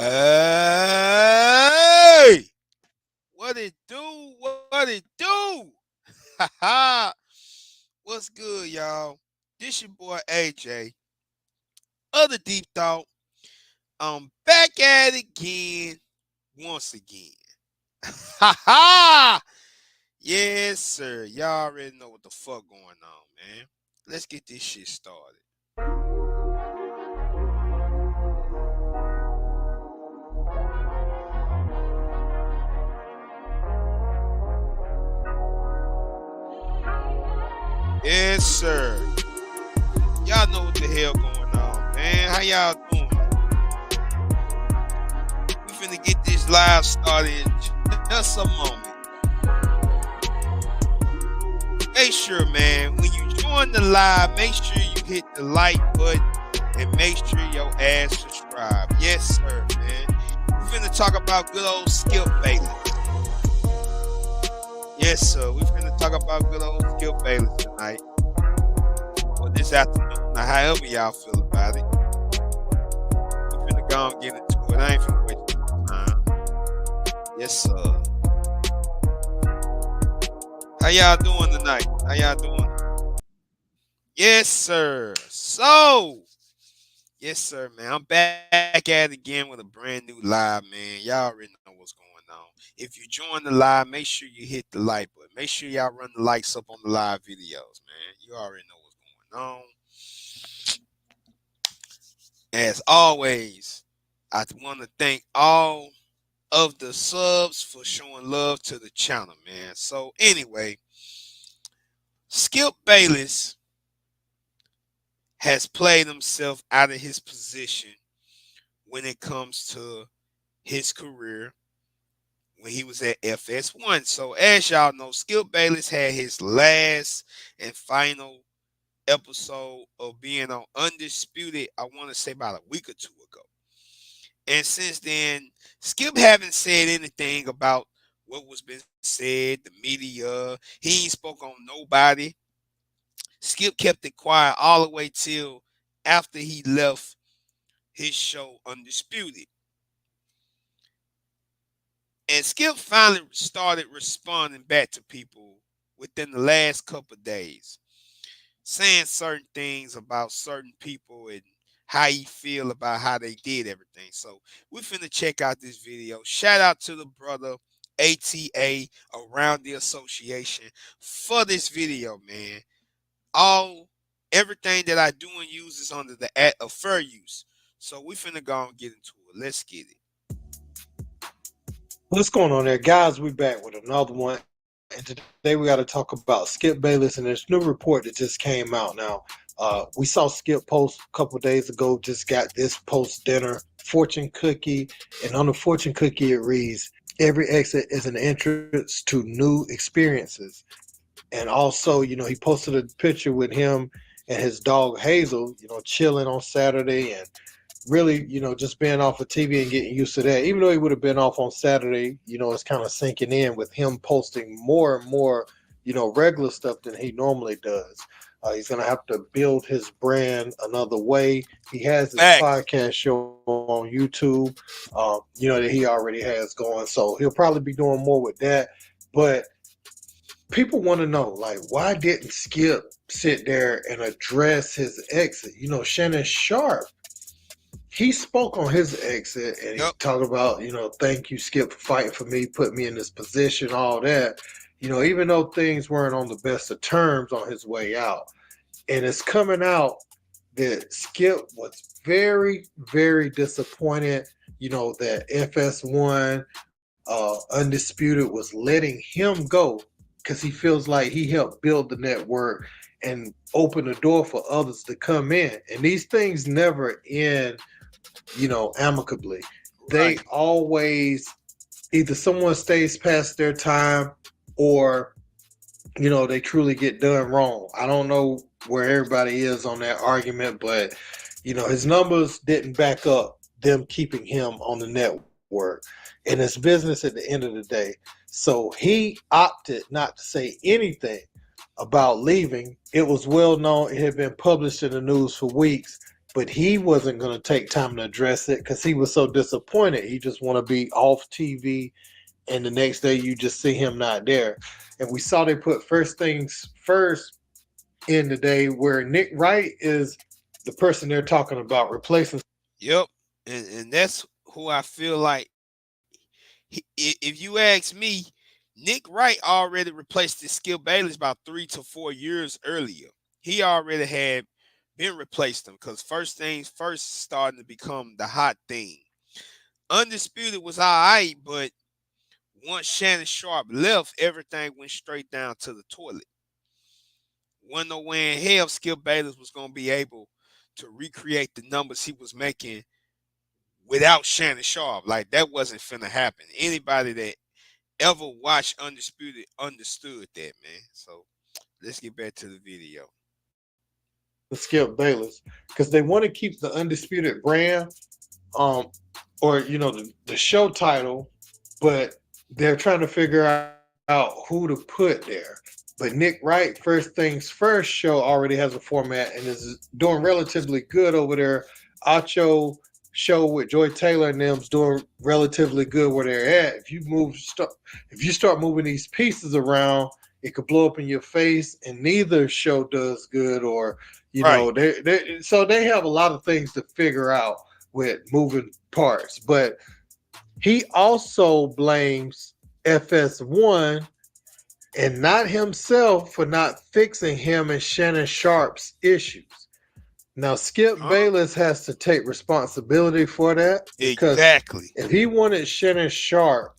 Hey, what it do? What it do? Ha ha. What's good, y'all? This your boy AJ. Other deep thought. I'm back at it again, once again. Ha ha. Yes, sir. Y'all already know what the fuck going on, man. Let's get this shit started. Yes, sir. Y'all know what the hell going on, man. How y'all doing? We finna get this live started in just a moment. Make sure, man, when you join the live, make sure you hit the like button and make sure your ass subscribe. Yes, sir, man. We finna talk about good old Skip Bayless. Yes, sir. We finna talk about good old Skip Bayless tonight. Or this afternoon. Now, however y'all feel about it. We finna go and get into it. I ain't finna waste no time. Yes, sir. How y'all doing tonight? How y'all doing? Yes, sir. So, yes, sir, man. I'm back at it again with a brand new live, man. Y'all already know what's going on. If you join the live, make sure you hit the like button. Make sure y'all run the likes up on the live videos, man. You already know what's going on. As always, I want to thank all of the subs for showing love to the channel, man. So, anyway, Skip Bayless has played himself out of his position when it comes to his career when he was at FS1. So as y'all know, Skip Bayless had his last and final episode of being on Undisputed, I want to say about a week or two ago. And since then, Skip haven't said anything about what was been said, the media. He ain't spoke on nobody. Skip kept it quiet all the way till after he left his show Undisputed. And Skip finally started responding back to people within the last couple of days, saying certain things about certain people and how he feel about how they did everything. So we finna check out this video. Shout out to the brother ATA around the association for this video, man. Everything that I do and use is under the act of fair use. So we finna go and get into it. Let's get it. What's going on there, guys? We back with another one, and today we got to talk about Skip Bayless and this new report that just came out. Now, we saw Skip post a couple days ago. Just got this post dinner fortune cookie, and on the fortune cookie it reads, "Every exit is an entrance to new experiences." And also, he posted a picture with him and his dog Hazel, chilling on Saturday and really, just being off of TV and getting used to that. Even though he would have been off on Saturday, it's kind of sinking in with him posting more and more, regular stuff than he normally does. He's going to have to build his brand another way. He has his podcast show on YouTube, that he already has going. So he'll probably be doing more with that. But people want to know, like, why didn't Skip sit there and address his exit? Shannon Sharp, he spoke on his exit and he talked about, thank you, Skip, for fighting for me, put me in this position, all that. Even though things weren't on the best of terms on his way out. And it's coming out that Skip was very, very disappointed, that FS1 Undisputed was letting him go because he feels like he helped build the network and open the door for others to come in. And these things never end, amicably. They always, either someone stays past their time or, they truly get done wrong. I don't know where everybody is on that argument, but, his numbers didn't back up them keeping him on the network. And it's business at the end of the day. So he opted not to say anything about leaving. It was well known. It had been published in the news for weeks. but he wasn't going to take time to address it because he was so disappointed. He just want to be off TV, and the next day you just see him not there. And we saw they put first things first in the day where Nick Wright is the person they're talking about replacing. Yep. And that's who I feel like if you ask me, Nick Wright already replaced the Skip Bayless about 3 to 4 years earlier. He already had been replaced him because first things first starting to become the hot thing. Undisputed was all right, but once Shannon Sharp left, everything went straight down to the toilet. Wasn't no way in hell Skip Bayless was going to be able to recreate the numbers he was making without Shannon Sharp. Like, that wasn't finna happen. Anybody that ever watched Undisputed understood that, man. So let's get back to the video. Skip Bayless because they want to keep the undisputed brand, um, or the show title, but they're trying to figure out who to put there. But Nick Wright, First Things First show already has a format and is doing relatively good over there. Acho show with Joy Taylor and them's doing relatively good where they're at. If you start moving these pieces around, it could blow up in your face, and neither show does good. Or Right. so they have a lot of things to figure out with moving parts. But he also blames FS1 and not himself for not fixing him and Shannon Sharp's issues. Now, Skip Huh? Bayless has to take responsibility for that because Exactly. if he wanted Shannon Sharp,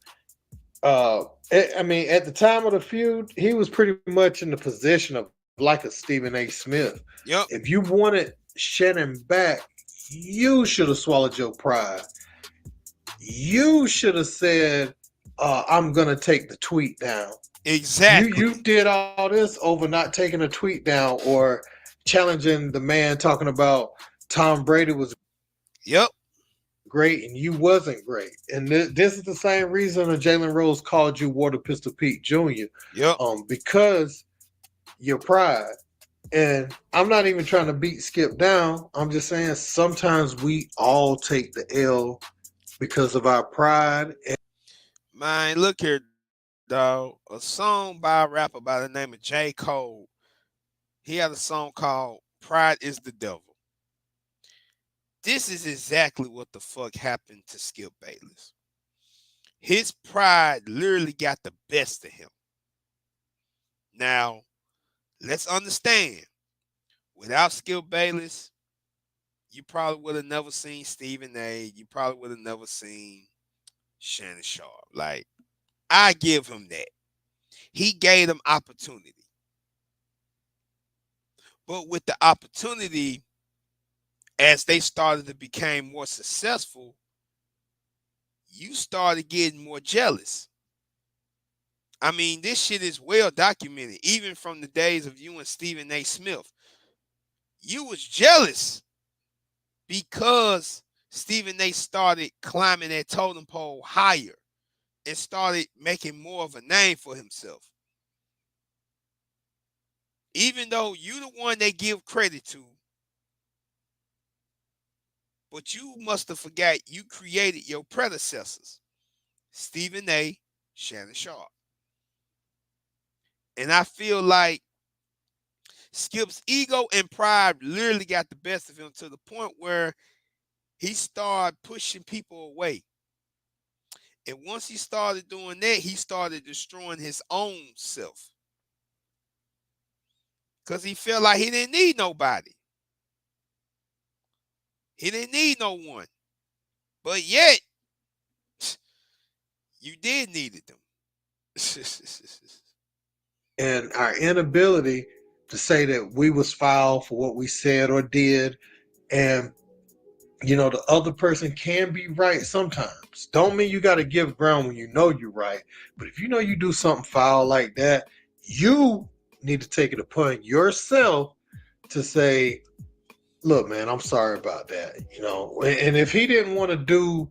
I mean, at the time of the feud, he was pretty much in the position of like a Stephen A. Smith. If Yep. you wanted Shannon back, you should have swallowed your pride. You should have said, "I'm gonna take the tweet down." You Exactly. did all this over not taking a tweet down or challenging the man talking about Tom Brady was Yep. great and you wasn't great. And this is the same reason that Jalen Rose called you Water Pistol Pete Jr. Yep. Because your pride. And I'm not even trying to beat Skip down. I'm just saying sometimes we all take the L because of our pride. And Man, look here, dog. A song by a rapper by the name of J. Cole. He had a song called Pride is the Devil. This is exactly what the fuck happened to Skip Bayless. His pride literally got the best of him. Now, let's understand. Without Skip Bayless, you probably would have never seen Stephen A. You probably would have never seen Shannon Sharp. Like, I give him that. He gave them opportunity. But with the opportunity, as they started to become more successful, you started getting more jealous. I mean, this shit is well documented, even from the days of you and Stephen A. Smith. You was jealous because Stephen A. started climbing that totem pole higher and started making more of a name for himself. Even though you the one they give credit to, but you must have forgot you created your predecessors, Stephen A., Shannon Sharp. And I feel like Skip's ego and pride literally got the best of him to the point where he started pushing people away. And once he started doing that, he started destroying his own self. Because he felt like he didn't need nobody. He didn't need no one. But yet, you did needed them. and our inability to say that we was foul for what we said or did, and the other person can be right sometimes. Don't mean you got to give ground when you know you're right, but if you know you do something foul like that, you need to take it upon yourself to say, look, man, I'm sorry about that. And if he didn't want to do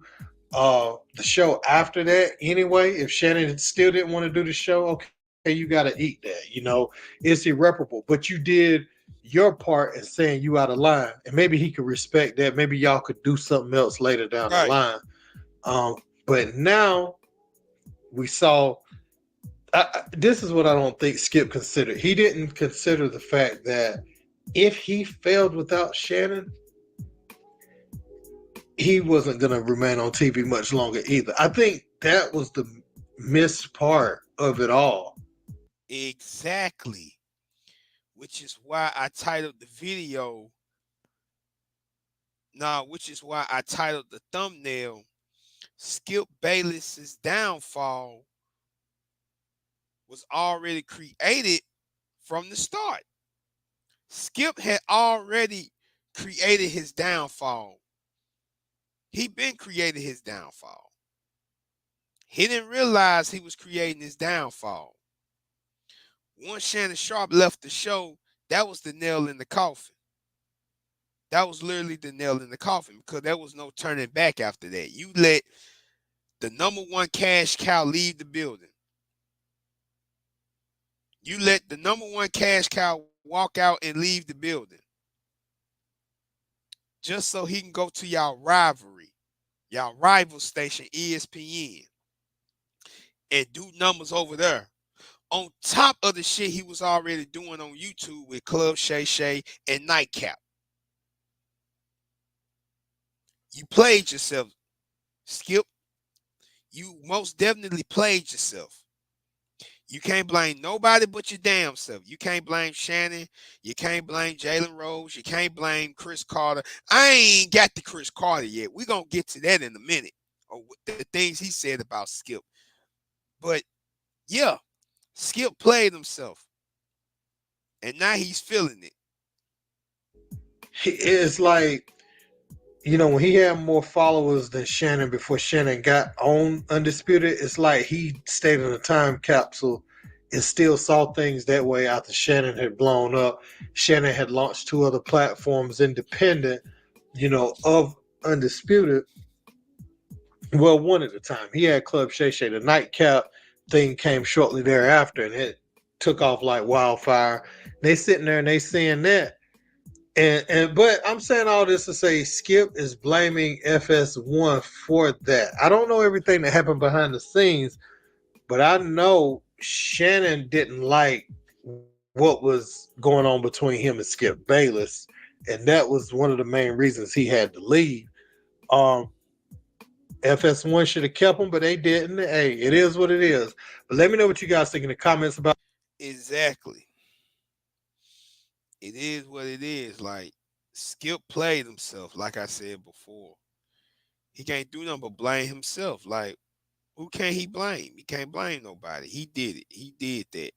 the show after that anyway, if Shannon still didn't want to do the show, okay, you got to eat that. It's irreparable. But you did your part in saying you out of line, and maybe he could respect that. Maybe y'all could do something else later down the Right. line. But now we saw. This is what I don't think Skip considered. He didn't consider the fact that if he failed without Shannon, he wasn't going to remain on TV much longer either. I think that was the missed part of it all. Exactly. Which is why I titled the video. Nah, which is why I titled the thumbnail Skip Bayless's downfall was already created from the start. Skip had already created his downfall. He been creating his downfall. He didn't realize he was creating his downfall. Once Shannon Sharp left the show, that was the nail in the coffin. That was literally the nail in the coffin because there was no turning back after that. You let the number one cash cow leave the building. You let the number one cash cow walk out and leave the building just so he can go to y'all rivalry, y'all rival station, ESPN, and do numbers over there. On top of the shit he was already doing on YouTube with Club Shay Shay and Nightcap. You played yourself, Skip. You most definitely played yourself. You can't blame nobody but your damn self. You can't blame Shannon. You can't blame Jalen Rose. You can't blame Chris Carter. I ain't got to Chris Carter yet. We're going to get to that in a minute. Or the things he said about Skip. But yeah, Skip played himself. And now he's feeling it. It's like, when he had more followers than Shannon before Shannon got on Undisputed, it's like he stayed in a time capsule and still saw things that way after Shannon had blown up. Shannon had launched two other platforms independent, of Undisputed. Well, one at a time. He had Club Shay Shay. The nightcap thing came shortly thereafter, and it took off like wildfire. They sitting there and they seeing that. But I'm saying all this to say Skip is blaming FS1 for that. I don't know everything that happened behind the scenes, but I know Shannon didn't like what was going on between him and Skip Bayless, and that was one of the main reasons he had to leave. Um, FS1 should have kept him, but they didn't. Hey, it is what it is. But let me know what you guys think in the comments about. Exactly. It is what it is. Like, Skip played himself, like I said before. He can't do nothing but blame himself. Like, who can he blame? He can't blame nobody. He did it. He did that.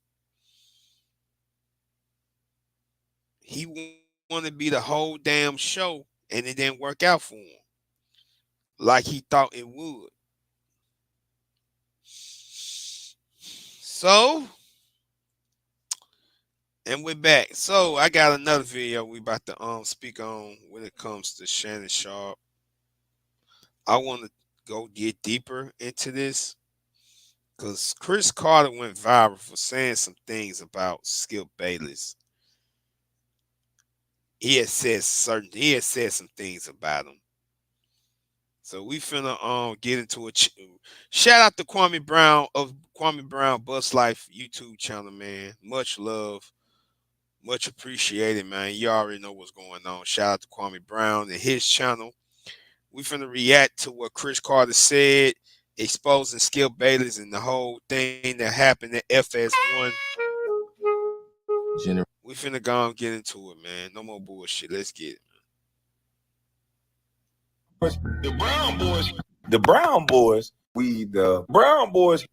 He wanted to be the whole damn show, and it didn't work out for him like he thought it would. So, and we're back. So I got another video we about to speak on when it comes to Shannon Sharp. I want to go get deeper into this because Chris Carter went viral for saying some things about Skip Bayless. He had said some things about him. So we finna get into it. Shout out to Kwame Brown of Kwame Brown Bus Life YouTube channel, man. Much love. Much appreciated, man. You already know what's going on. Shout out to Kwame Brown and his channel. We finna react to what Chris Carter said, exposing Skip Bayless and the whole thing that happened at FS1. We finna go and get into it, man. No more bullshit. Let's get it. The Brown boys, the Brown boys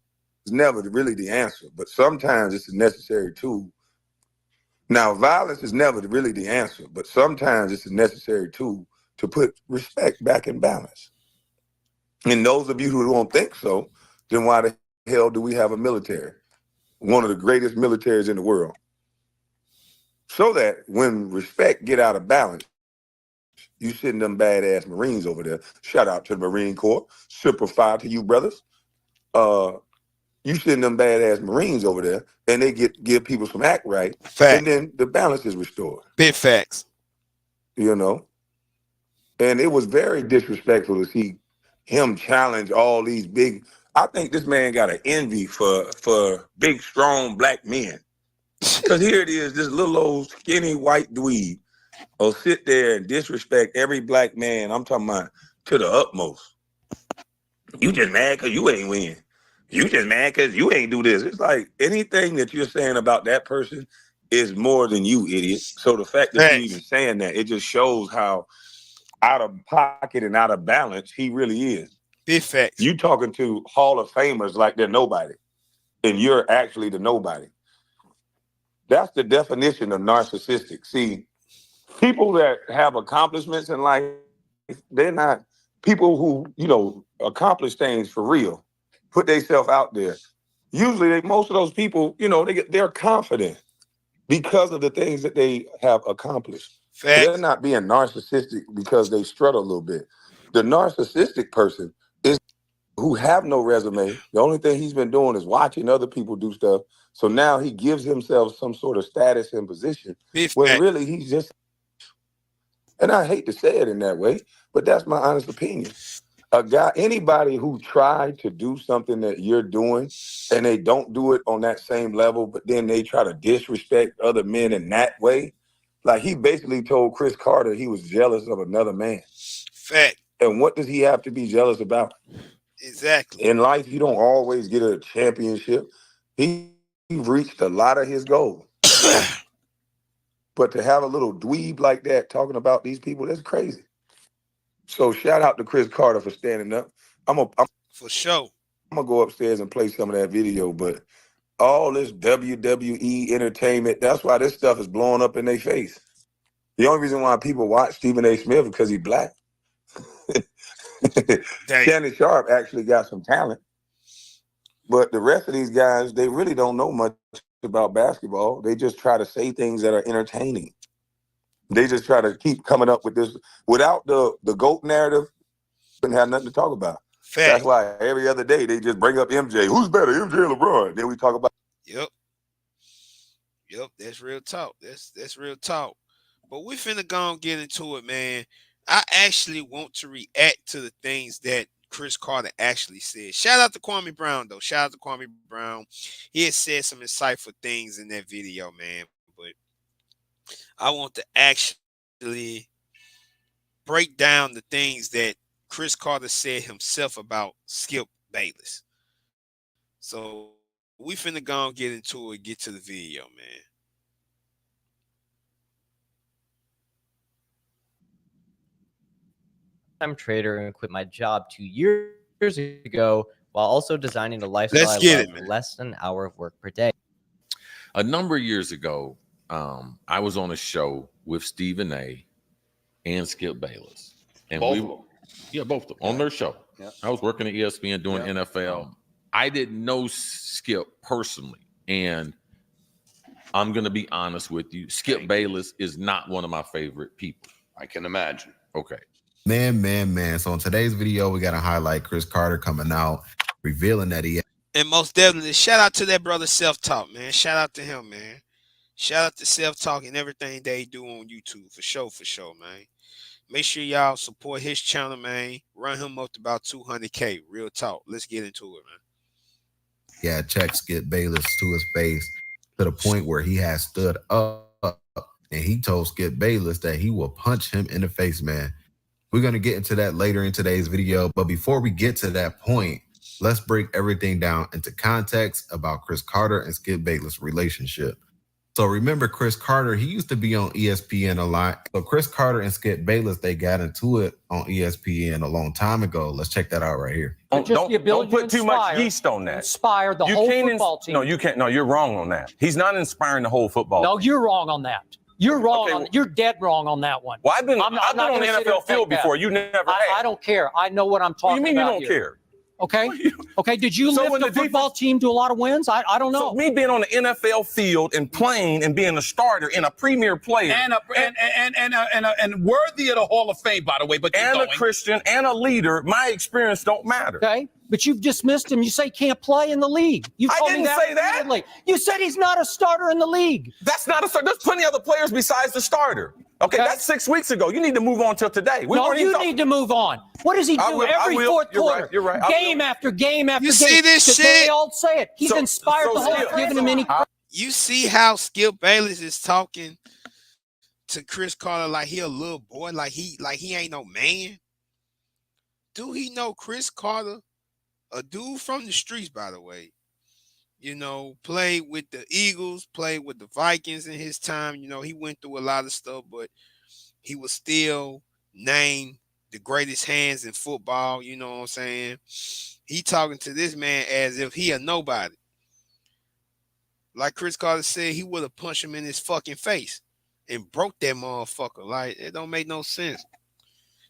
is never really the answer, but sometimes it's a necessary tool. Now, violence is never really the answer, but sometimes it's a necessary tool to put respect back in balance. And those of you who don't think so, then why the hell do we have a military? One of the greatest militaries in the world. So that when respect get out of balance, you send them badass Marines over there. Shout out to the Marine Corps. Super fire to you, brothers. Uh, You send them badass Marines over there, and they give people some act right, Fact. and then the balance is restored. Big facts. You know, and it was very disrespectful to see him challenge all these big. I think this man got an envy for big, strong black men. Because here it is, this little old skinny white dweeb will sit there and disrespect every black man. I'm talking about to the utmost. You just mad because you ain't win. You just mad because you ain't do this. It's like anything that you're saying about that person is more than you, idiot. So the fact that you even saying that, it just shows how out of pocket and out of balance he really is. Big facts. You talking to Hall of Famers like they're nobody, and you're actually the nobody. That's the definition of narcissistic. See, people that have accomplishments in life, they're not people who, accomplish things for real, put themselves out there. Usually, most of those people, they're confident because of the things that they have accomplished. So they're not being narcissistic because they strut a little bit. The narcissistic person is who have no resume. The only thing he's been doing is watching other people do stuff. So now he gives himself some sort of status and position when really he's just, and I hate to say it in that way, but that's my honest opinion. Anybody who tried to do something that you're doing and they don't do it on that same level, but then they try to disrespect other men in that way. Like he basically told Chris Carter he was jealous of another man. Fact. And what does he have to be jealous about? Exactly. In life, you don't always get a championship. He reached a lot of his goals. But to have a little dweeb like that talking about these people, that's crazy. So shout out to Chris Carter for standing up. For sure. I'm gonna go upstairs and play some of that video, but all this WWE entertainment, that's why this stuff is blowing up in their face. The only reason why people watch Stephen A. Smith is because he's black. Shannon Sharp actually got some talent. But the rest of these guys, they really don't know much about basketball. They just try to say things that are entertaining. They just try to keep coming up with this. Without the GOAT narrative, wouldn't have nothing to talk about. Fact. That's why every other day they just bring up MJ. Who's better, MJ or LeBron? Then we talk about. Yep, that's real talk. That's real talk. But we finna go and get into it, man. I actually want to react to the things that Chris Carter actually said. Shout out to Kwame Brown, though. Shout out to Kwame Brown. He had said some insightful things in that video, man. But I want to actually break down the things that Chris Carter said himself about Skip Bayless. So we finna go and get into it, get to the video, man. I'm trader and quit my job 2 years ago while also designing a lifestyle Let's get I love, less than an hour of work per day. A number of years ago, I was on a show with Stephen A. and Skip Bayless. And both of them on their show. Yeah. I was working at ESPN doing NFL. I didn't know Skip personally. And I'm going to be honest with you. Skip Bayless is not one of my favorite people. I can imagine. Okay. Man. So in today's video, we got to highlight Chris Carter coming out, revealing that he. And most definitely, shout out to that brother Self Talk, man. Shout out to him, man. Shout out to Self Talk and everything they do on YouTube. For sure, man. Make sure y'all support his channel, man. Run him up to about 200K. Real talk. Let's get into it, man. Yeah, check Skip Bayless to his face to the point where he has stood up and he told Skip Bayless that he will punch him in the face, man. We're going to get into that later in today's video. But before we get to that point, let's break everything down into context about Chris Carter and Skip Bayless' relationship. So remember Chris Carter, he used to be on ESPN a lot. So Chris Carter and Skip Bayless, they got into it on ESPN a long time ago. Let's check that out right here. Don't put too much yeast on that. Inspire the whole football team. No, you can't. No, you're wrong on that. He's not inspiring the whole football team. No, you're wrong on that. You're wrong. You're dead wrong on that one. Well, I've been on the NFL field before. You never have. I don't care. I know what I'm talking about. What do you mean you don't care? Okay. Okay. Did you lift the football team to a lot of wins? I don't know. So me being on the NFL field and playing and being a starter and a premier player and worthy of the Hall of Fame, by the way. But a Christian and a leader, my experience don't matter. Okay. but you've dismissed him. You say he can't play in the league. You I told me didn't that say that. repeatedly. You said he's not a starter in the league. That's not a starter. There's plenty of other players besides the starter. Okay, that's 6 weeks ago. You need to move on till today. No, you need to move on. What does he do every fourth quarter? You're right. Game after game after You game. see this Because shit? They all say it. He's inspired the whole giving him any. You see how Skip Bayless is talking to Chris Carter like he a little boy, like he ain't no man. Do he know Chris Carter, a dude from the streets, by the way? You know, played with the Eagles, played with the Vikings in his time. You know, he went through a lot of stuff, but he was still named the greatest hands in football. You know what I'm saying? He talking to this man as if he a nobody. Like Chris Carter said, he would have punched him in his fucking face and broke that motherfucker. Like, it don't make no sense.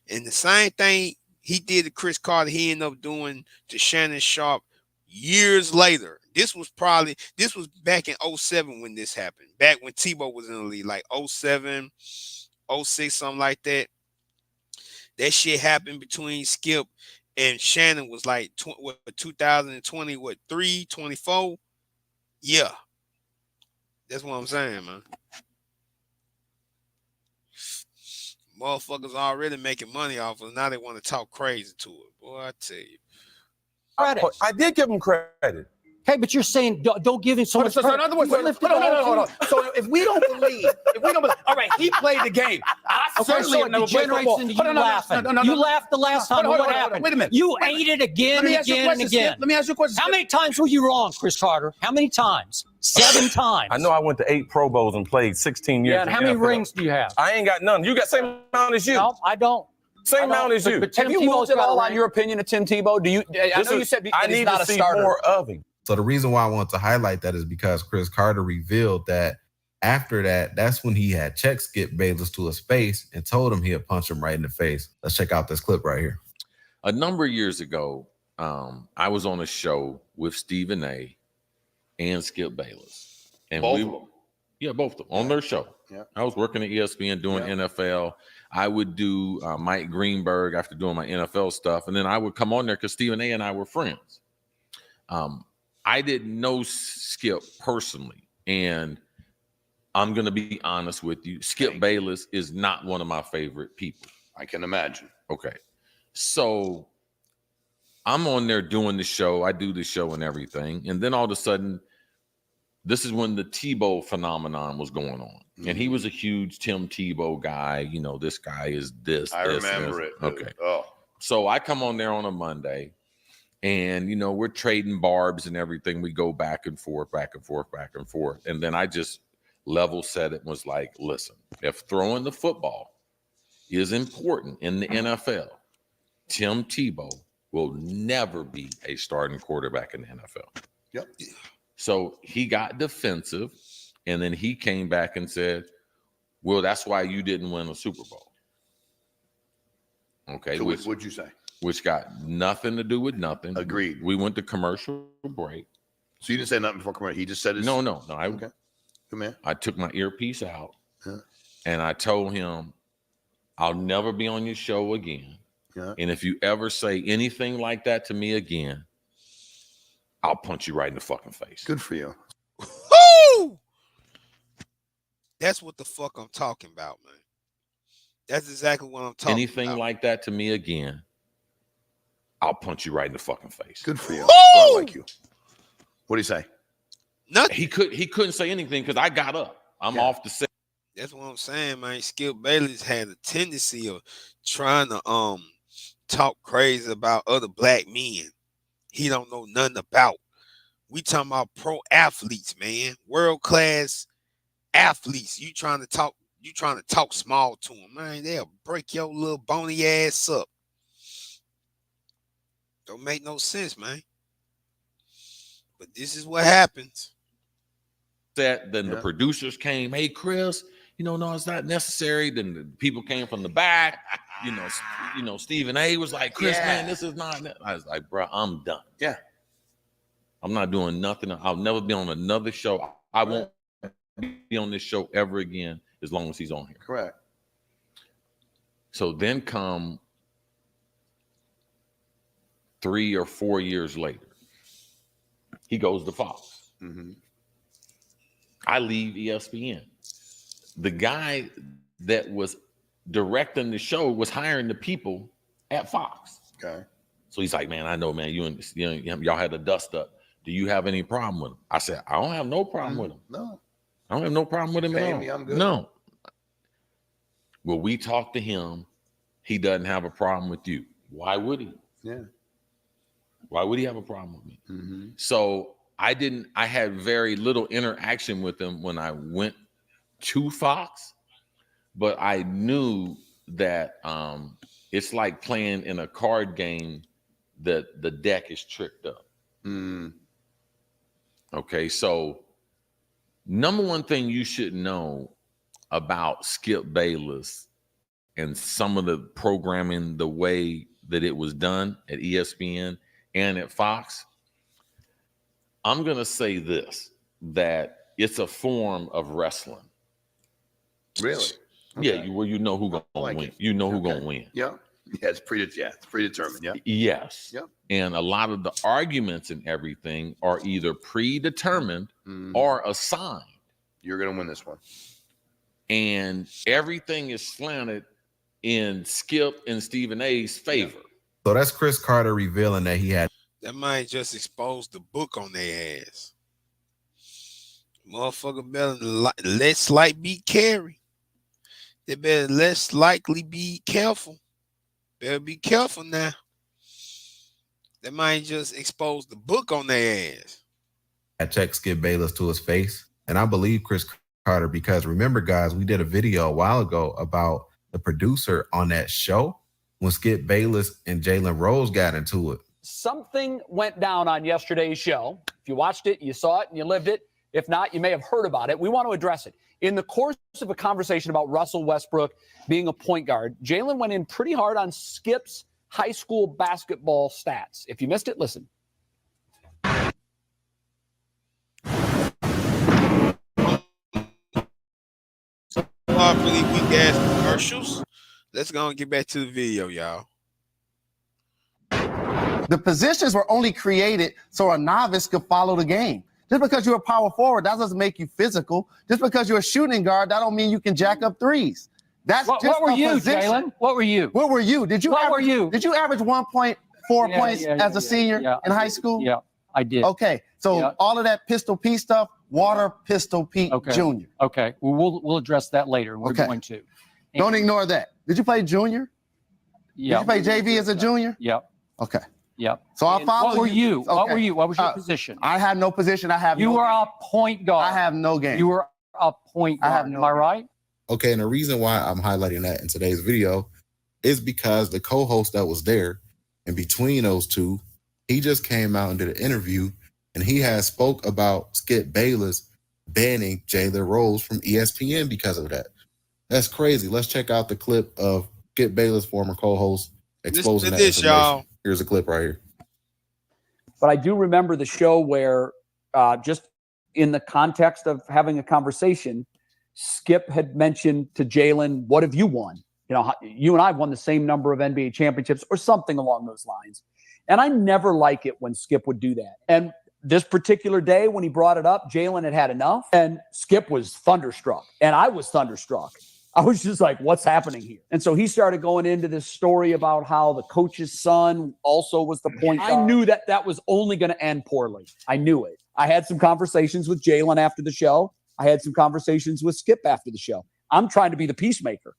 And the same thing he did to Chris Carter, he ended up doing to Shannon Sharp years later. This was back in 07 when this happened. Back when Tebow was in the league, like 07, 06, something like that. That shit happened between Skip and Shannon was like 2020, 3, 24? Yeah. That's what I'm saying, man. Motherfuckers already making money off of it. Now they want to talk crazy to it. Boy, I tell you. Credit. I did give him credit. Okay, but you're saying don't give him so much credit. In other words, hold on. So if we don't believe, all right, he played the game. I certainly have never played football. Into you laughing. You laughed the last time. What happened? Wait a minute. You ate it again and again and again. Let me ask you a question. How many times were you wrong, Chris Carter? How many times? 7 times. I know I went to 8 Pro Bowls and played 16 years. Yeah, and how many rings do you have? I ain't got none. You got same amount as you. No, I don't. Same amount as you. Have you moved at all on your opinion of Tim Tebow? I know you said I he's need not to a see starter. more of him. So the reason why I want to highlight that is because Chris Carter revealed that after that, that's when he had checked Skip Bayless to a space and told him he'd punch him right in the face. Let's check out this clip right here. A number of years ago, I was on a show with Stephen A. and Skip Bayless. And Both of them? Yeah, both of them on their show. Yeah. I was working at ESPN doing NFL. I would do Mike Greenberg after doing my NFL stuff. And then I would come on there because Stephen A. and I were friends. I didn't know Skip personally. And I'm going to be honest with you. Skip Bayless is not one of my favorite people. I can imagine. Okay. So I'm on there doing the show. I do the show and everything. And then all of a sudden, this is when the Tebow phenomenon was going on. Mm-hmm. And he was a huge Tim Tebow guy. You know, this guy is this. I remember it. Okay. Oh. So I come on there on a Monday and, you know, we're trading barbs and everything. We go back and forth, back and forth, back and forth. And then I just level set it and was like, listen, if throwing the football is important in the NFL, Tim Tebow will never be a starting quarterback in the NFL. Yep. So he got defensive, and then he came back and said, well, that's why you didn't win a Super Bowl. Okay. So what'd you say? Which got nothing to do with nothing. Agreed. We went to commercial break. So you didn't say nothing before commercial. He just said his... No. Okay. Come here. I took my earpiece out, and I told him, I'll never be on your show again. Yeah. And if you ever say anything like that to me again, I'll punch you right in the fucking face. Good for you. Woo! That's what the fuck I'm talking about, man. That's exactly what I'm talking Anything about. like that to me again, I'll punch you right in the fucking face. Good for you. I like you. What do you say? Nothing. He couldn't say anything because I got up. I'm off the set. That's what I'm saying, man. Skip Bayless had a tendency of trying to talk crazy about other black men he don't know nothing about. We talking about pro athletes, man. World-class athletes. You trying to talk small to them, man. They'll break your little bony ass up. Don't make no sense, man. But this is what happens. Then the producers came, hey, Chris, no, it's not necessary. Then the people came from the back. Stephen A. was like, Chris, man, this is not. I was like, bro, I'm done. Yeah. I'm not doing nothing. I'll never be on another show. I won't be on this show ever again as long as he's on here. Correct. So then come 3 or 4 years later, he goes to Fox. I leave ESPN. The guy that was directing the show was hiring the people at Fox. Okay. So he's like, man, I know, man, y'all had the dust up. Do you have any problem with him? I said, I don't have no problem with him. No. I don't have no problem with him at all. Me, I'm good. No. Well, we talked to him. He doesn't have a problem with you. Why would he? Yeah. Why would he have a problem with me? So I had very little interaction with him when I went to Fox, but I knew that it's like playing in a card game that the deck is tricked up. Okay, so number one thing you should know about Skip Bayless and some of the programming, the way that it was done at ESPN and at Fox, I'm going to say this, that it's a form of wrestling. Really? Okay. Yeah, where you know who going to win. You know who going to win. Yeah. Yeah, it's predetermined. Yeah. Yes. Yep. And a lot of the arguments and everything are either predetermined or assigned. You're going to win this one. And everything is slanted in Skip and Stephen A's favor. So that's Chris Carter revealing that he had. That might just expose the book on their ass. Motherfucker better less like be carry. They better less likely be careful. Better be careful now. That might just expose the book on their ass. I checked Skip Bayless to his face, and I believe Chris Carter because remember, guys, we did a video a while ago about the producer on that show when Skip Bayless and Jalen Rose got into it. Something went down on yesterday's show. If you watched it, you saw it, and you lived it. If not, you may have heard about it. We want to address it. In the course of a conversation about Russell Westbrook being a point guard, Jalen went in pretty hard on Skip's high school basketball stats. If you missed it, listen. Really weak ass commercials. Let's go and get back to the video, y'all. The positions were only created so a novice could follow the game. Just because you're a power forward, that doesn't make you physical. Just because you're a shooting guard, that don't mean you can jack up threes. That's what just were a you, position. Jalen? What were you? What were you? Did you? What average, were you? Did you average 1.4 points as a senior in high school? Yeah, I did. Okay, so all of that Pistol Pete stuff, Water Pistol Pete Jr. Okay, well, we'll address that later. We're going to. Don't ignore that. Did you play junior? Yeah. Did you play JV as a junior? Yep. Okay. Yep. So I follow What were you? Okay. What were you? What was your position? I had no position. I have. You no were game. a point guard. I have no game. You were a point guard. I have no Am I right? Okay, and the reason why I'm highlighting that in today's video is because the co-host that was there, and between those two, he just came out and did an interview, and he has spoke about Skip Bayless banning Jalen Rose from ESPN because of that. That's crazy. Let's check out the clip of Skip Bayless, former co-host, exposing that information. Y'all. Here's a clip right here. But I do remember the show where, just in the context of having a conversation, Skip had mentioned to Jalen, "What have you won? You know, you and I have won the same number of NBA championships," or something along those lines. And I never like it when Skip would do that. And this particular day when he brought it up, Jalen had enough, and Skip was thunderstruck, and I was thunderstruck. I was just like, what's happening here? And so he started going into this story about how the coach's son also was the point guard. I knew that that was only going to end poorly. I knew it. I had some conversations with Jalen after the show. I had some conversations with Skip after the show. I'm trying to be the peacemaker.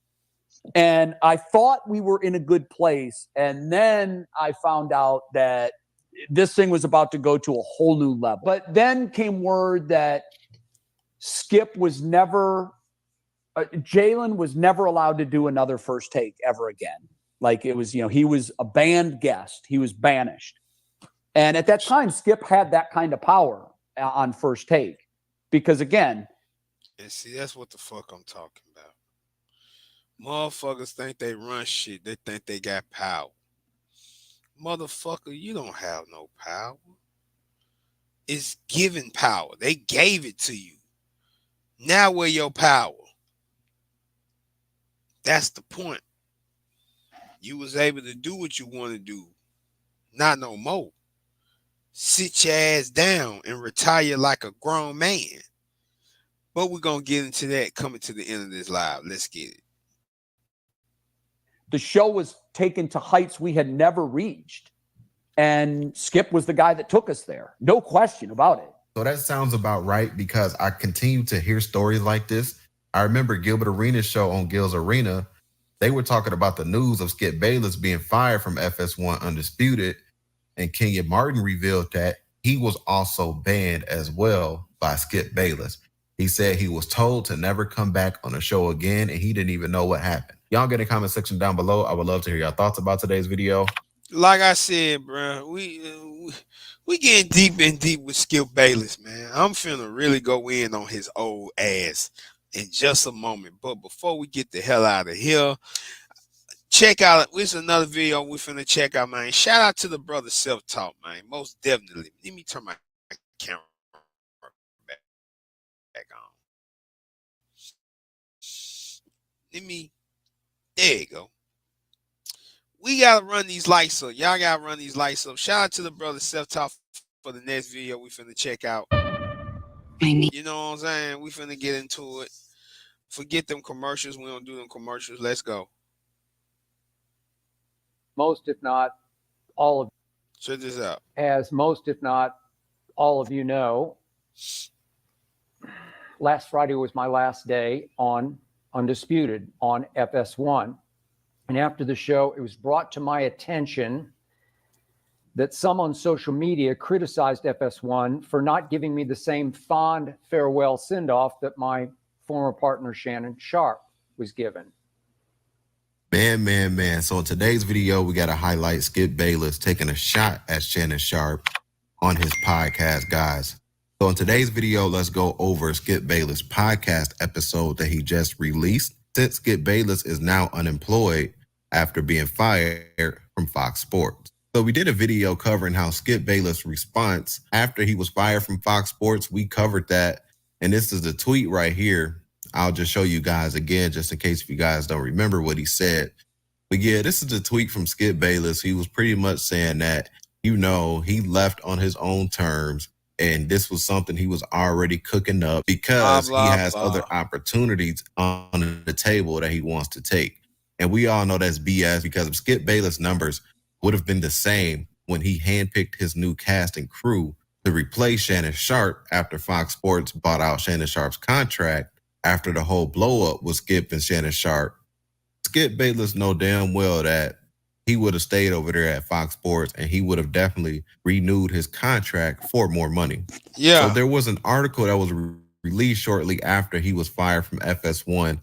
And I thought we were in a good place. And then I found out that this thing was about to go to a whole new level. But then came word that Skip was never... Jalen was never allowed to do another First Take ever again. Like it was, he was a banned guest. He was banished. And at that time, Skip had that kind of power on First Take. Because again. And see, that's what the fuck I'm talking about. Motherfuckers think they run shit. They think they got power. Motherfucker, you don't have no power. It's given power. They gave it to you. Now where your power? That's the point. You was able to do what you want to do. Not no more. Sit your ass down and retire like a grown man. But we're going to get into that coming to the end of this live. Let's get it. The show was taken to heights we had never reached. And Skip was the guy that took us there. No question about it. So that sounds about right, because I continue to hear stories like this. I remember Gilbert Arenas' show on Gil's Arena. They were talking about the news of Skip Bayless being fired from FS1 Undisputed. And Kenya Martin revealed that he was also banned as well by Skip Bayless. He said he was told to never come back on the show again, and he didn't even know what happened. Y'all get in the comment section down below. I would love to hear your thoughts about today's video. Like I said, bro, we getting deep and deep with Skip Bayless, man. I'm finna really go in on his old ass in just a moment. But before we get the hell out of here, check out, this is another video we finna check out, man. Shout out to the brother Self-Talk, man. Most definitely. Let me turn my camera back on. There you go. We gotta run these lights up. Y'all gotta run these lights up. Shout out to the brother Self-Talk for the next video we finna check out. You know what I'm saying? We finna get into it. Forget them commercials. We don't do them commercials. Let's go. Most, if not all of, check this out. as most, if not all of you know, last Friday was my last day on Undisputed on FS1. And after the show, it was brought to my attention that some on social media criticized FS1 for not giving me the same fond farewell send-off that my former partner Shannon Sharp was given. Man. So in today's video, we got to highlight Skip Bayless taking a shot at Shannon Sharp on his podcast, guys. So in today's video, let's go over Skip Bayless' podcast episode that he just released. Since Skip Bayless is now unemployed after being fired from Fox Sports. So we did a video covering how Skip Bayless' response after he was fired from Fox Sports. We covered that. And this is the tweet right here. I'll just show you guys again, just in case if you guys don't remember what he said. But yeah, this is the tweet from Skip Bayless. He was pretty much saying that, you know, he left on his own terms. And this was something he was already cooking up because he has other opportunities on the table that he wants to take. And we all know that's BS, because if Skip Bayless' numbers would have been the same when he handpicked his new cast and crew to replace Shannon Sharp after Fox Sports bought out Shannon Sharp's contract after the whole blow up with Skip and Shannon Sharp. Skip Bayless know damn well that he would have stayed over there at Fox Sports, and he would have definitely renewed his contract for more money. Yeah. So there was an article that was released shortly after he was fired from FS1.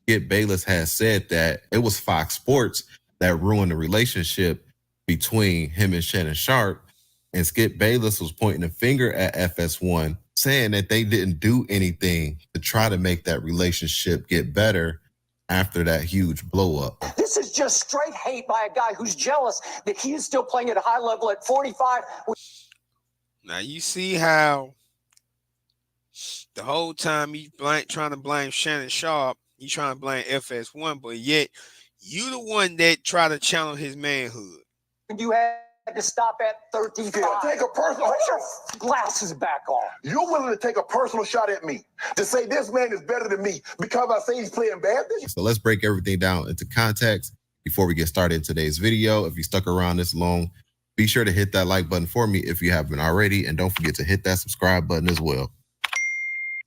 Skip Bayless has said that it was Fox Sports that ruined the relationship between him and Shannon Sharp. And Skip Bayless was pointing a finger at FS1, saying that they didn't do anything to try to make that relationship get better after that huge blow up. This is just straight hate by a guy who's jealous that he is still playing at a high level at 45. Now you see how the whole time he's trying to blame Shannon Sharp, he's trying to blame FS1, but yet you the one that try to channel his manhood. You had to stop at 35. Take a personal. Put your glasses back on. You're willing to take a personal shot at me to say this man is better than me because I say he's playing bad. So let's break everything down into context before we get started in today's video. If you stuck around this long, be sure to hit that like button for me if you haven't already, and don't forget to hit that subscribe button as well.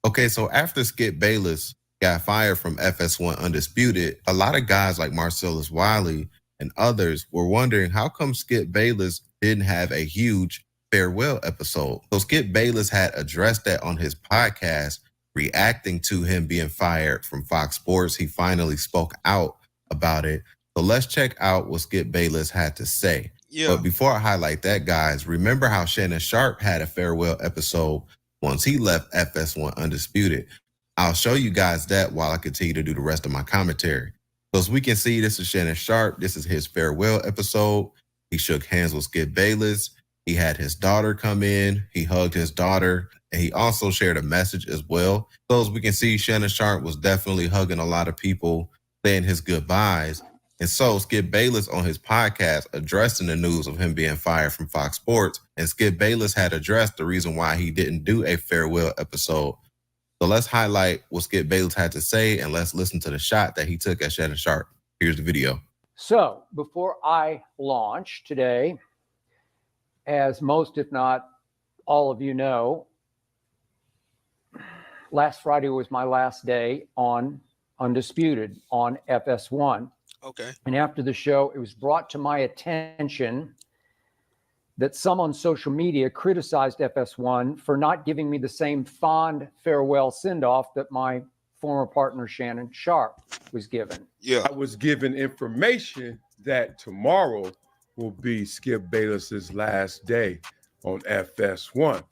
Okay, so after Skip Bayless got fired from FS1 Undisputed, a lot of guys like Marcellus Wiley and others were wondering how come Skip Bayless didn't have a huge farewell episode. So Skip Bayless had addressed that on his podcast, reacting to him being fired from Fox Sports. He finally spoke out about it. So let's check out what Skip Bayless had to say. Yeah. But before I highlight that, guys, remember how Shannon Sharp had a farewell episode once he left FS1 Undisputed. I'll show you guys that while I continue to do the rest of my commentary. So as we can see, this is Shannon Sharp. This is his farewell episode. He shook hands with Skip Bayless. He had his daughter come in. He hugged his daughter, and he also shared a message as well. So as we can see, Shannon Sharp was definitely hugging a lot of people, saying his goodbyes. And so Skip Bayless on his podcast addressing the news of him being fired from Fox Sports, and Skip Bayless had addressed the reason why he didn't do a farewell episode. So let's highlight what Skip Bayless had to say, and let's listen to the shot that he took at Shannon Sharpe. Here's the video. So before I launch today, as most, if not all of you know, last Friday was my last day on Undisputed on FS1. Okay. And after the show, it was brought to my attention that some on social media criticized FS1 for not giving me the same fond farewell send-off that my former partner Shannon Sharpe was given. Yeah. I was given information that tomorrow will be Skip Bayless's last day on FS1.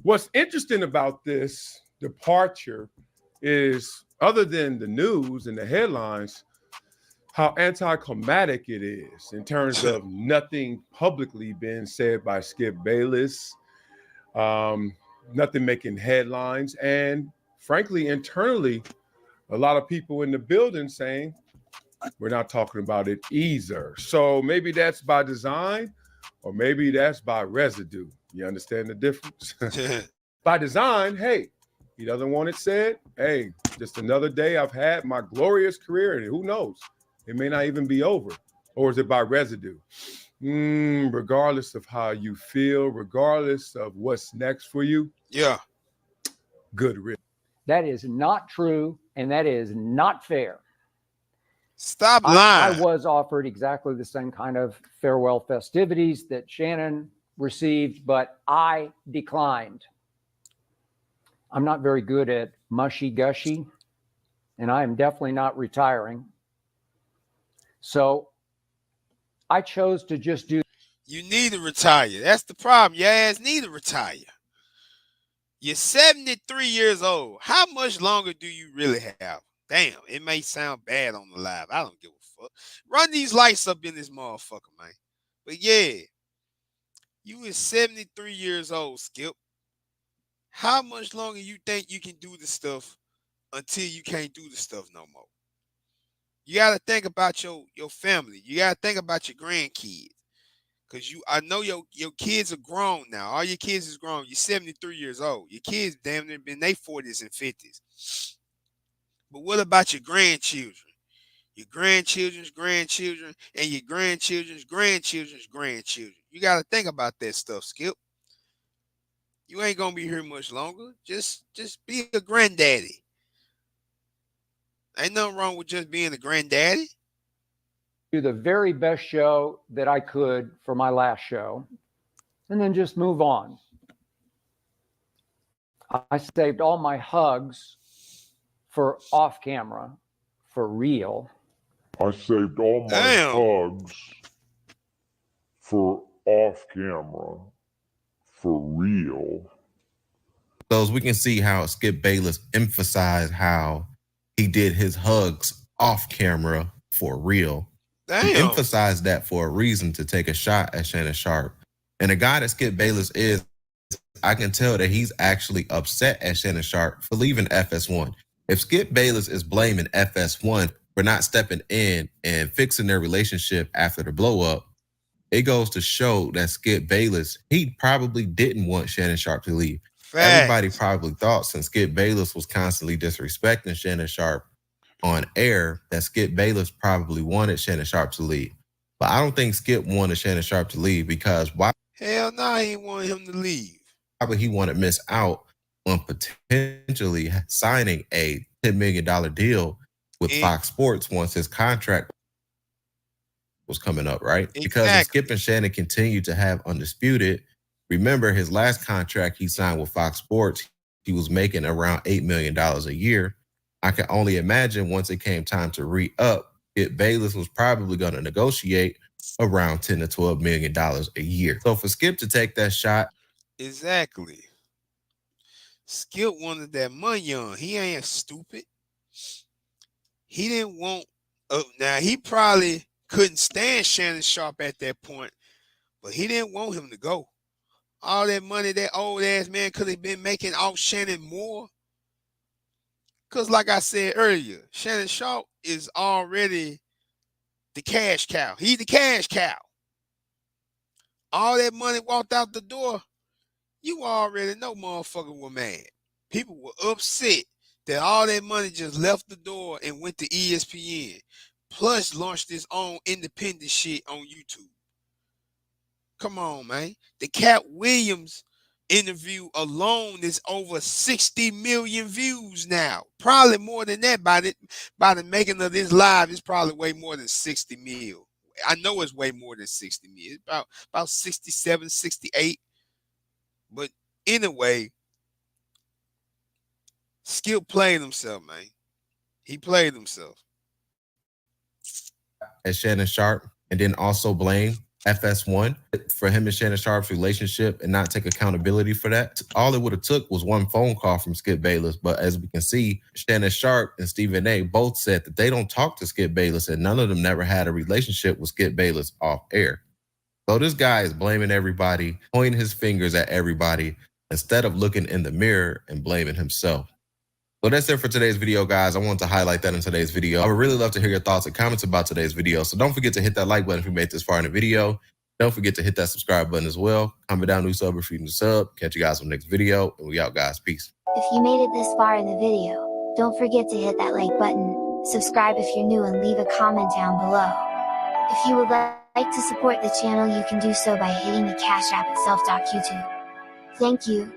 What's interesting about this departure is, other than the news and the headlines, how anticlimactic it is in terms of nothing publicly being said by Skip Bayless, nothing making headlines, and frankly, internally, a lot of people in the building saying, we're not talking about it either. So maybe that's by design, or maybe that's by residue. You understand the difference? By design, hey, he doesn't want it said. Hey, just another day I've had my glorious career, and who knows? It may not even be over. Or is it by residue? Regardless of how you feel, regardless of what's next for you. Yeah. Good riddance. That is not true, and that is not fair. Stop lying. I was offered exactly the same kind of farewell festivities that Shannon received, but I declined. I'm not very good at mushy-gushy, and I am definitely not retiring. So I chose to just do. You need to retire. That's the problem. Your ass need to retire. You're 73 years old. How much longer do you really have? Damn, it may sound bad on the live. I don't give a fuck. Run these lights up in this motherfucker, man. But yeah, you is 73 years old, Skip. How much longer you think you can do the stuff until you can't do the stuff no more? You got to think about your family. You got to think about your grandkids. Because I know your kids are grown now. All your kids is grown. You're 73 years old. Your kids damn near been in their 40s and 50s. But what about your grandchildren? Your grandchildren's grandchildren and your grandchildren's grandchildren's grandchildren. You got to think about that stuff, Skip. You ain't going to be here much longer. Just be a granddaddy. Ain't nothing wrong with just being a granddaddy. Do the very best show that I could for my last show, and then just move on. I saved all my hugs for off camera, for real. I saved all my hugs for off camera, for real. So as we can see how Skip Bayless emphasized how he did his hugs off camera for real. Damn. He emphasized that for a reason, to take a shot at Shannon Sharpe. And the guy that Skip Bayless is, I can tell that he's actually upset at Shannon Sharpe for leaving FS1. If Skip Bayless is blaming FS1 for not stepping in and fixing their relationship after the blow up, it goes to show that Skip Bayless, he probably didn't want Shannon Sharpe to leave. Facts. Everybody probably thought, since Skip Bayless was constantly disrespecting Shannon Sharpe on air, that Skip Bayless probably wanted Shannon Sharpe to leave. But I don't think Skip wanted Shannon Sharpe to leave, because why? Hell no, he ain't want him to leave. Why would he want to miss out on potentially signing a $10 million deal with Fox Sports once his contract was coming up, right? Exactly. Because if Skip and Shannon continued to have Undisputed, remember his last contract he signed with Fox Sports, he was making around $8 million a year. I can only imagine once it came time to re-up, Bayless was probably going to negotiate around $10 to $12 million a year. So for Skip to take that shot. Exactly. Skip wanted that money on. He ain't stupid. He didn't want, now he probably couldn't stand Shannon Sharpe at that point, but he didn't want him to go. All that money that old ass man could have been making off Shannon more. Because like I said earlier, Shannon Sharpe is already The cash cow. He the cash cow. All that money walked out the door. You already know motherfuckers were mad. People were upset that all that money just left the door and went to ESPN. Plus launched its own independent shit on YouTube. Come on, man. The Cat Williams interview alone is over 60 million views now. Probably more than that by the making of this live. It's probably way more than 60 mil. I know it's way more than 60 mil. It's about 67, 68. But anyway, Skip played himself, man. He played himself. At Shannon Sharp, and then also blame FS1 for him and Shannon Sharp's relationship and not take accountability for that. All it would have took was one phone call from Skip Bayless. But as we can see, Shannon Sharp and Stephen A both said that they don't talk to Skip Bayless, and none of them never had a relationship with Skip Bayless off air. So this guy is blaming everybody, pointing his fingers at everybody, instead of looking in the mirror and blaming himself. So that's it for today's video, guys. I wanted to highlight that in today's video. I would really love to hear your thoughts and comments about today's video. So don't forget to hit that like button if you made this far in the video. Don't forget to hit that subscribe button as well. Comment down, new sub if you're new to sub. Catch you guys on the next video. And we out, guys. Peace. If you made it this far in the video, don't forget to hit that like button, subscribe if you're new, and leave a comment down below. If you would like to support the channel, you can do so by hitting the Cash App at self.youtube. Thank you.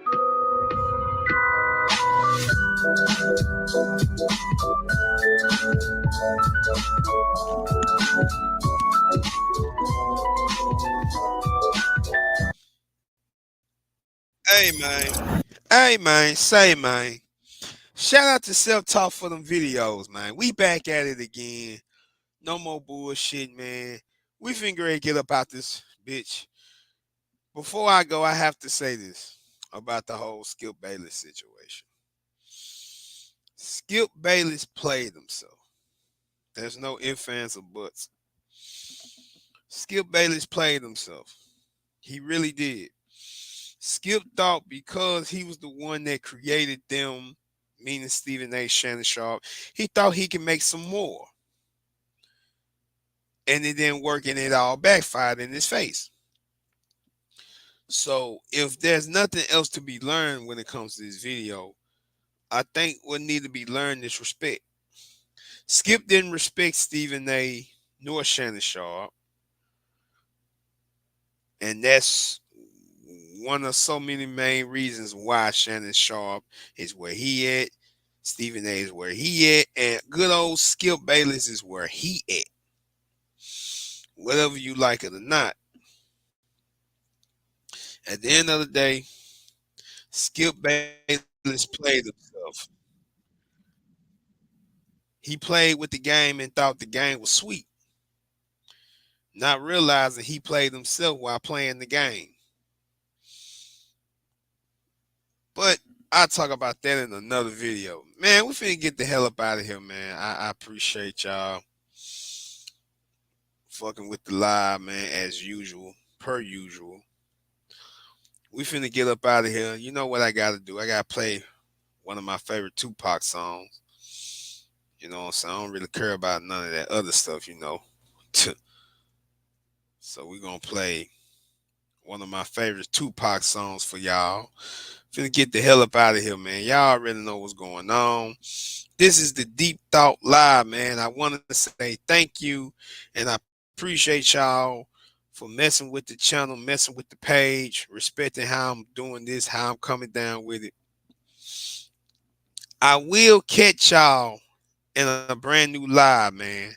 Hey, man. Hey, man. Say, man. Shout out to Self Talk for them videos, man. We back at it again. No more bullshit, man. We finna get up out this bitch. Before I go, I have to say this about the whole Skip Bayless situation. Skip Bayless played himself. There's no ifs, ands, or buts. Skip Bayless played himself. He really did. Skip thought because he was the one that created them, meaning Stephen A, Shannon Sharp, he thought he could make some more. And it didn't work, and it all backfired in his face. So if there's nothing else to be learned when it comes to this video, I think what need to be learned is respect. Skip didn't respect Stephen A nor Shannon Sharp. And that's one of so many main reasons why Shannon Sharp is where he at, Stephen A is where he at, and good old Skip Bayless is where he at. Whether you like it or not. At the end of the day, Skip Bayless played himself. He played with the game and thought the game was sweet, not realizing he played himself while playing the game. But I'll talk about that in another video. Man, we finna get the hell up out of here, man. I appreciate y'all fucking with the live, man, as usual, per usual. We finna get up out of here. You know what I gotta do? I gotta play one of my favorite Tupac songs. You know what I'm saying? I don't really care about none of that other stuff, you know. So we're gonna play one of my favorite Tupac songs for y'all. Finna get the hell up out of here, man. Y'all already know what's going on. This is the Deep Thought Live, man. I want to say thank you, and I appreciate y'all for messing with the channel, messing with the page, respecting how I'm doing this, how I'm coming down with it. I will catch y'all in a brand new live, man.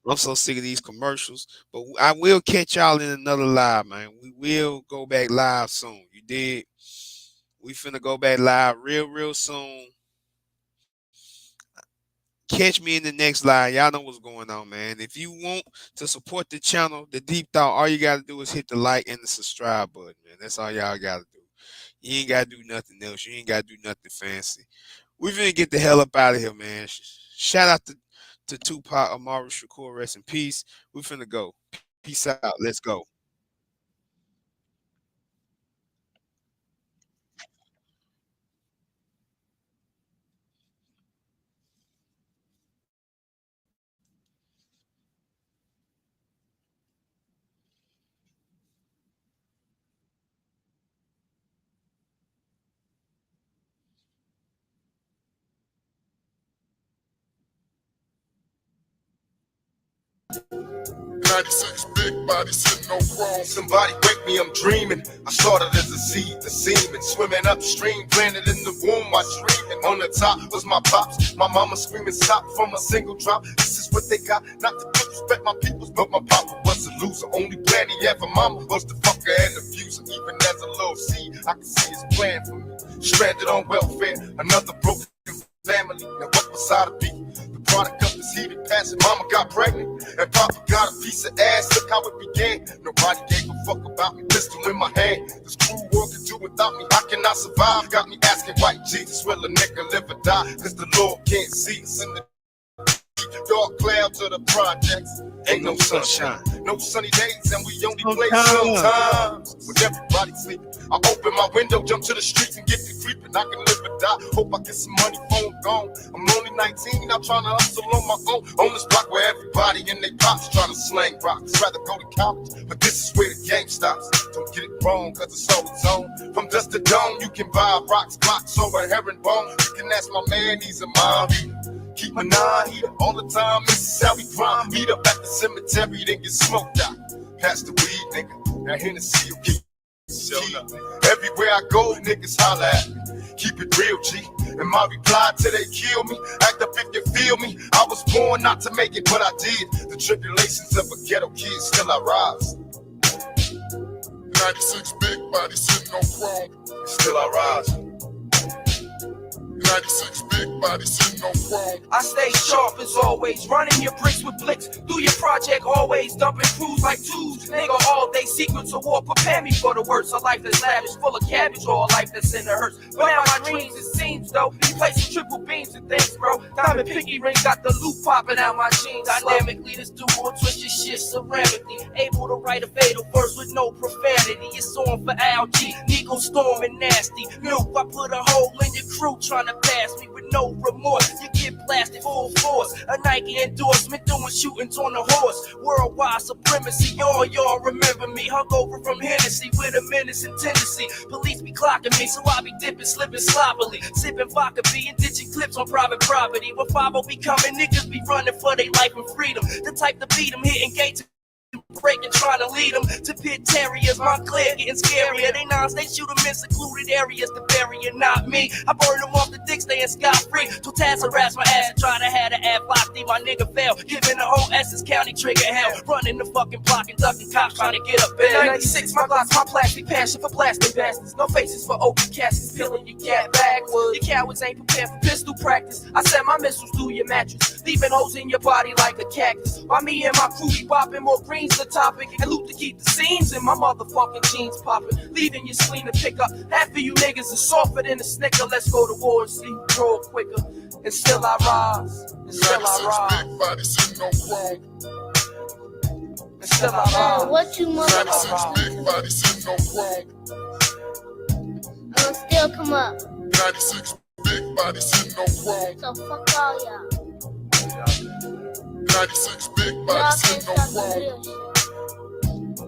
I'm so sick of these commercials, but I will catch y'all in another live, man. We will go back live soon. You did. We finna go back live real soon. Catch me in the next live. Y'all know what's going on, man. If you want to support the channel, the Deep Thought, all you got to do is hit the like and the subscribe button, man. That's all y'all got to do. You ain't got to do nothing else. You ain't got to do nothing fancy. We finna get the hell up out of here, man. Shout out to Tupac Amaru Shakur. Rest in peace. We finna go. Peace out. Let's go. 96 big body sitting on chrome. Somebody wake me, I'm dreaming. I started as a seed, the semen, swimming upstream, planted in the womb, I dreaming. On the top was my pops, my mama screaming stop from a single drop. This is what they got, not to disrespect my peoples, but my papa was a loser. Only plan he had for mama was the fucker and the abuser. Even as a little seed, I can see his plan for me. Stranded on welfare, another broken family. Now what was I to be? The product of this heated passion. Mama got pregnant and Papa got a piece of ass. Look how it began. Nobody gave a fuck about me. Pistol in my hand. This cruel world can do without me. How can I survive? Got me asking white Jesus, will a nigga live or die? Cause the Lord can't see us in the dark clouds of the projects. Ain't no sunshine, no sunny days, and we only play sometimes. When everybody's sleeping, I open my window, jump to the streets and get to creeping. I can live or die, hope I get some money, phone gone. I'm only 19, I'm trying to hustle on my own. On this block where everybody and they pops trying to slang rocks. Rather go to college, but this is where the game stops. Don't get it wrong, cause it's all its own. From dust to dawn, you can buy rocks, blocks, or a herringbone. You can ask my man, he's a mom. Keep my 9 heater all the time, this is how we grind. Meet up at the cemetery, then get smoked out. Pass the weed, nigga, that Hennessy will keep everywhere I go, niggas holla at me. Keep it real, G. And my reply till they kill me, act up if you feel me. I was born not to make it, but I did. The tribulations of a ghetto kid, still I rise. 96 big body sitting on chrome, still I rise. 96 big body sitting on chrome. I stay sharp as always, running your bricks with blicks. Do your project always, dumping crews like twos. Nigga, all day secrets of war, prepare me for the worst. A life that's lavish, full of cabbage, or a life that's in the hearse. But now my dreams, it seems though, he placing triple beams and things, bro. Diamond pinky ring got the loop popping out my jeans. Dynamically, this dude will twist your shit ceramically. Able to write a fatal verse with no profanity. It's on for LG, Nico Storm and Nasty. Nuke, I put a hole in your crew trying to pass me with no remorse. You get blasted full force. A Nike endorsement doing shootings on the horse. Worldwide supremacy, y'all remember me. Hungover from Hennessy with a menacing tendency. Police be clocking me, so I be dipping, slipping sloppily. Sipping vodka, be and ditching clips on private property. When 5-0 be coming, niggas be running for their life and freedom. The type to beat them, hitting gates. Breaking, trying to lead them to pit terriers. Montclair getting scarier. They they shoot them in secluded areas to bury and not me. I burn them off the dick, staying scot-free. Till Taz harass my ass and try to have the ad floppy. My nigga fell, giving the whole Essex County trigger hell. Running the fucking block and ducking cops trying to get up in 96, my glass, my plastic passion for blasting bastards. No faces for open caskets, peeling your cat backwards. You cowards ain't prepared for pistol practice. I send my missiles through your mattress, leaving holes in your body like a cactus. While me and my crew be bopping more greens the topic and loot to keep the seams in my motherfucking jeans popping, leaving your spleen to pick up. Half of you niggas is softer than a snicker. Let's go to war and see who grow quicker. And still I rise, and still I rise. Big body sitting on chrome. And still I rise. What you 96 big body sitting on chrome. I'ma still come up. 96 big body sitting on chrome. So fuck all y'all. 96 big body sitting on chrome.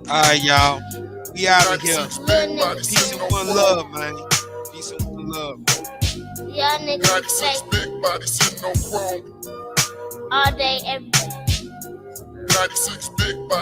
Alright, y'all. We out of here. Peace and one love, man. Peace and one love. Y'all niggas 96 big body sitting on chrome. all day, every day. 96 big body.